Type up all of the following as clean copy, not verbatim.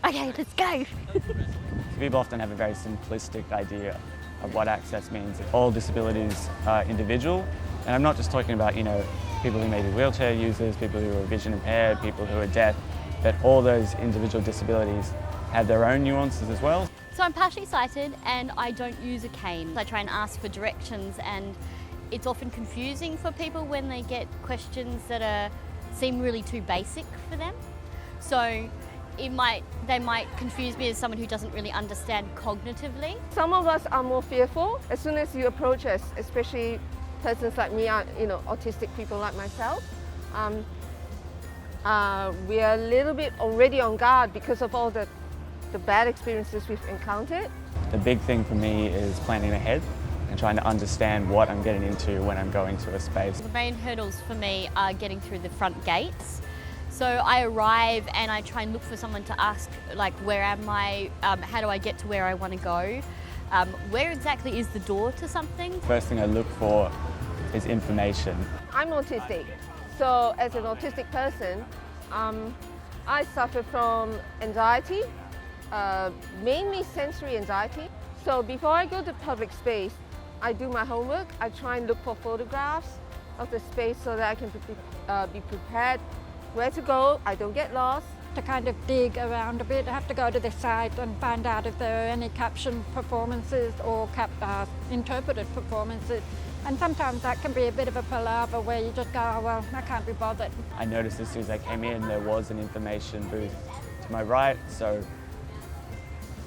okay, let's go. People often have a very simplistic idea of what access means. All disabilities are individual, and I'm not just talking about, people who may be wheelchair users, people who are vision impaired, people who are deaf, but all those individual disabilities have their own nuances as well. So I'm partially sighted and I don't use a cane. I try and ask for directions, and it's often confusing for people when they get questions that seem really too basic for them. So they might confuse me as someone who doesn't really understand cognitively. Some of us are more fearful. As soon as you approach us, especially persons like me, autistic people like myself, we are a little bit already on guard because of all the bad experiences we've encountered. The big thing for me is planning ahead and trying to understand what I'm getting into when I'm going to a space. The main hurdles for me are getting through the front gates. So I arrive and I try and look for someone to ask, like, where am I? How do I get to where I want to go? Where exactly is the door to something? First thing I look for is information. I'm autistic, so as an autistic person, I suffer from anxiety, mainly sensory anxiety. So before I go to public space, I do my homework. I try and look for photographs of the space so that I can be prepared where to go, I don't get lost. To kind of dig around a bit, I have to go to the site and find out if there are any captioned performances or interpreted performances. And sometimes that can be a bit of a palaver where you just go, oh, well, I can't be bothered. I noticed as soon as I came in, there was an information booth to my right, so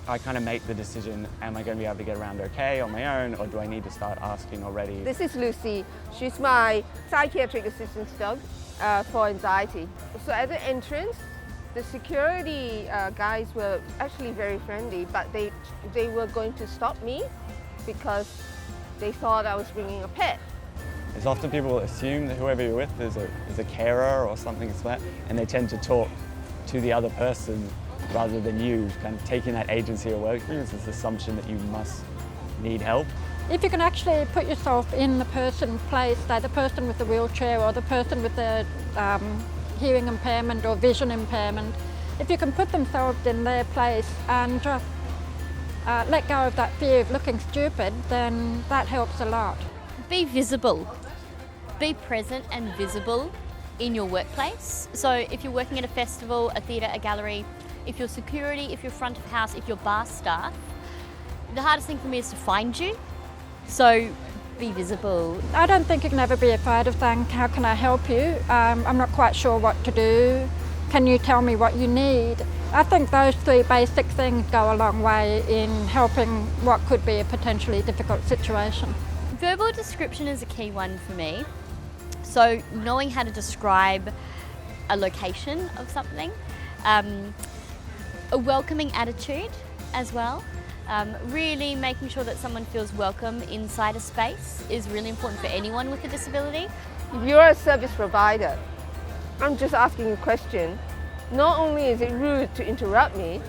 I kind of make the decision, am I going to be able to get around okay on my own, or do I need to start asking already? This is Lucy. She's my psychiatric assistant dog for anxiety. So at the entrance, the security guys were actually very friendly, but they were going to stop me because they thought I was bringing a pet. There's often people assume that whoever you're with is a carer or something like that, and they tend to talk to the other person rather than you, kind of taking that agency or working as this assumption that you must need help. If you can actually put yourself in the person's place, like the person with the wheelchair or the person with the hearing impairment or vision impairment, if you can put themselves in their place and just let go of that fear of looking stupid, then that helps a lot. Be visible. Be present and visible in your workplace. So if you're working at a festival, a theatre, a gallery, if you're security, if you're front of house, if you're bar staff, the hardest thing for me is to find you. So be visible. I don't think you can ever be afraid of saying, how can I help you? I'm not quite sure what to do. Can you tell me what you need? I think those three basic things go a long way in helping what could be a potentially difficult situation. Verbal description is a key one for me. So knowing how to describe a location of something, a welcoming attitude as well. Really making sure that someone feels welcome inside a space is really important for anyone with a disability. If you're a service provider, I'm just asking a question. Not only is it rude to interrupt me,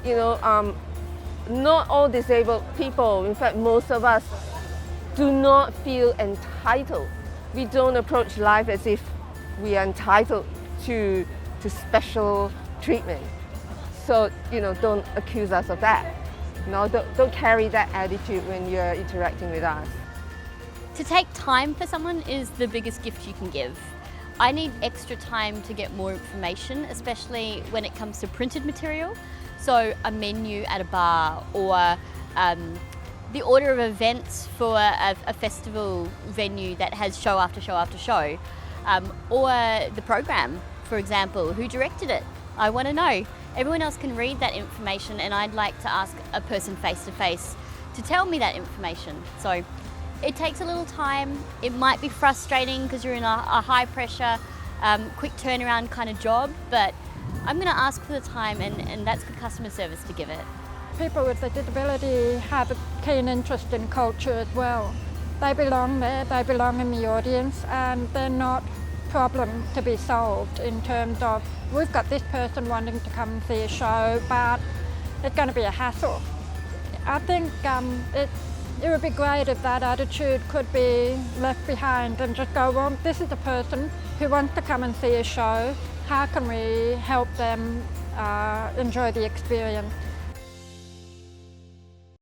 not all disabled people, in fact most of us, do not feel entitled. We don't approach life as if we are entitled to special treatment. So, don't accuse us of that. No, don't carry that attitude when you're interacting with us. To take time for someone is the biggest gift you can give. I need extra time to get more information, especially when it comes to printed material. So a menu at a bar, or the order of events for a festival venue that has show after show after show, or the program, for example, who directed it. I want to know. Everyone else can read that information, and I'd like to ask a person face to face to tell me that information. So it takes a little time. It might be frustrating because you're in a high pressure, quick turnaround kind of job, but I'm going to ask for the time, and that's good customer service to give it. People with a disability have a keen interest in culture as well. They belong there, they belong in the audience, and they're not problem to be solved in terms of, we've got this person wanting to come and see a show, but it's going to be a hassle. I think it would be great if that attitude could be left behind and just go, well, this is a person who wants to come and see a show. How can we help them enjoy the experience.